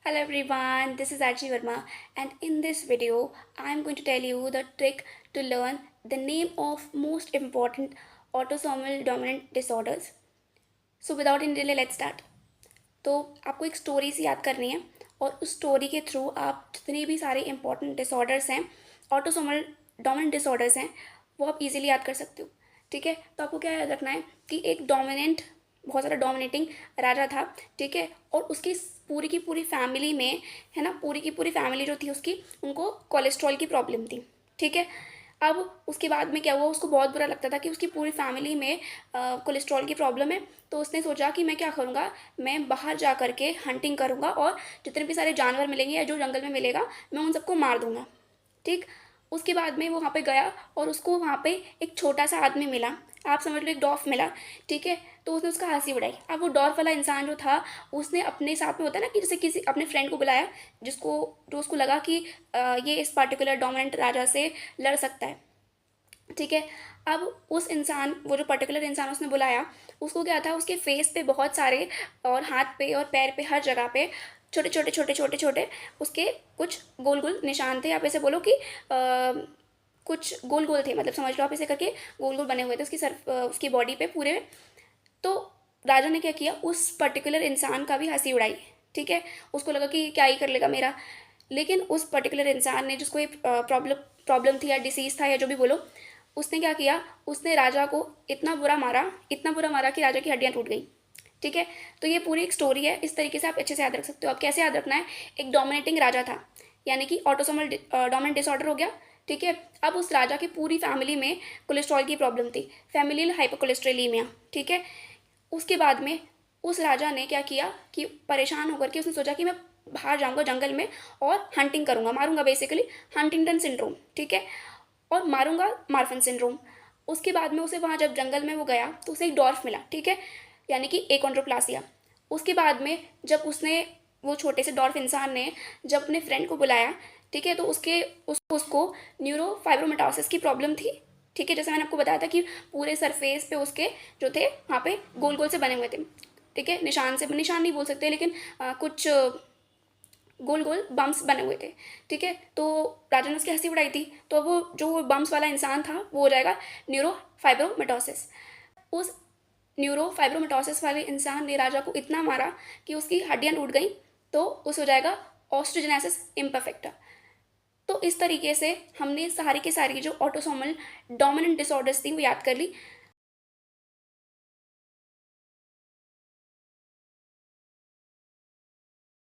Hello everyone, this is Archie Verma, and in this video, I am going to tell you the trick to learn the name of most important autosomal dominant disorders. So without any delay, let's start. तो आपको एक story से याद करनी है और उस story के थ्रू आप जितने भी सारे इंपॉर्टेंट डिसऑर्डर्स हैं, ऑटोसोमल डोमिनेंट डिसऑर्डर्स हैं, वो आप इजीली याद कर सकते हो। ठीक है, तो आपको क्या याद रखना है कि एक डोमिनेंट, बहुत ज़्यादा डोमिनेटिंग राजा था। ठीक है, और उसकी पूरी की पूरी फैमिली में, है ना, पूरी की पूरी फैमिली जो थी उसकी, उनको कोलेस्ट्रॉल की प्रॉब्लम थी। ठीक है, अब उसके बाद में क्या हुआ, उसको बहुत बुरा लगता था कि उसकी पूरी फैमिली में कोलेस्ट्रॉल की प्रॉब्लम है। तो उसने सोचा कि मैं क्या करूँगा, मैं बाहर जा कर के हंटिंग करूँगा और जितने भी सारे जानवर मिलेंगे या जो जंगल में मिलेगा मैं उन सबको मार दूँगा। ठीक, उसके बाद में वो वहाँ पे गया और उसको वहाँ पे एक छोटा सा आदमी मिला, आप समझ लो एक डॉफ मिला। ठीक है, तो उसने उसका हंसी उड़ाई। अब वो डॉर्फ वाला इंसान जो था, उसने अपने साथ में, होता है ना कि जैसे किसी अपने फ्रेंड को बुलाया जिसको, जो उसको लगा कि ये इस पर्टिकुलर डोमिनेंट राजा से लड़ सकता है। ठीक है, अब उस इंसान, वो जो पर्टिकुलर इंसान उसने बुलाया, उसको क्या था, उसके फेस पे बहुत सारे, और हाथ पे और पैर पे, हर जगह पे छोटे छोटे छोटे छोटे छोटे उसके कुछ गोल गोल निशान थे। आप ऐसे बोलो कि कुछ गोल गोल थे, मतलब समझ लो आप, ऐसे करके गोल गोल बने हुए थे उसकी सर, उसकी बॉडी पे पूरे। तो राजा ने क्या किया, उस पर्टिकुलर इंसान का भी हंसी उड़ाई। ठीक है, उसको लगा कि क्या ही कर लेगा मेरा। लेकिन उस पर्टिकुलर इंसान ने, जिसको ये प्रॉब्लम प्रॉब्लम थी या डिसीज था या जो भी बोलो, उसने क्या किया, उसने राजा को इतना बुरा मारा, इतना बुरा मारा कि राजा की हड्डियाँ टूट गई। ठीक है, तो ये पूरी एक स्टोरी है, इस तरीके से आप अच्छे से याद रख सकते हो। आप कैसे याद रखना है, एक डोमिनेटिंग राजा था, यानी कि ऑटोसोमल डोमिनेंट डिसऑर्डर हो गया। ठीक है, अब उस राजा की पूरी फैमिली में कोलेस्ट्रॉल की प्रॉब्लम थी, फैमिलियल हाइपरकोलेस्ट्रेलीमिया। ठीक है, उसके बाद में उस राजा ने क्या किया कि परेशान होकर के उसने सोचा कि मैं बाहर जाऊंगा जंगल में और हंटिंग करूंगा, मारूंगा, बेसिकली हंटिंगटन सिंड्रोम। ठीक है, और मारूंगा मार्फन सिंड्रोम। उसके बाद में उसे वहाँ जब जंगल में वो गया तो उसे एक डॉर्फ मिला। ठीक है, यानी कि एकोंड्रोप्लासिया। उसके बाद में जब उसने, वो छोटे से डॉर्फ इंसान ने जब अपने फ्रेंड को बुलाया, ठीक है, तो उसको न्यूरोफाइब्रोमेटासिस की प्रॉब्लम थी। ठीक है, जैसे मैंने आपको बताया था कि पूरे सरफेस पे उसके जो थे वहाँ पे गोल गोल से बने हुए थे। ठीक है, निशान से, निशान नहीं बोल सकते, लेकिन कुछ गोल गोल बम्स बने हुए थे। ठीक है, तो राजा ने उसकी हंसी उड़ाई थी, तो वो जो बम्स वाला इंसान था वो हो जाएगा न्यूरोफाइब्रोमेटोसिस। उस न्यूरोफाइब्रोमेटोसिस वाले इंसान ने राजा को इतना मारा कि उसकी हड्डियाँ टूट गई, तो उस हो जाएगा ऑस्ट्रोजेनेसिस इम्परफेक्टा। तो इस तरीके से हमने सारी की सारी जो ऑटोसोमल डोमिनेंट डिसऑर्डर्स थी वो याद कर ली।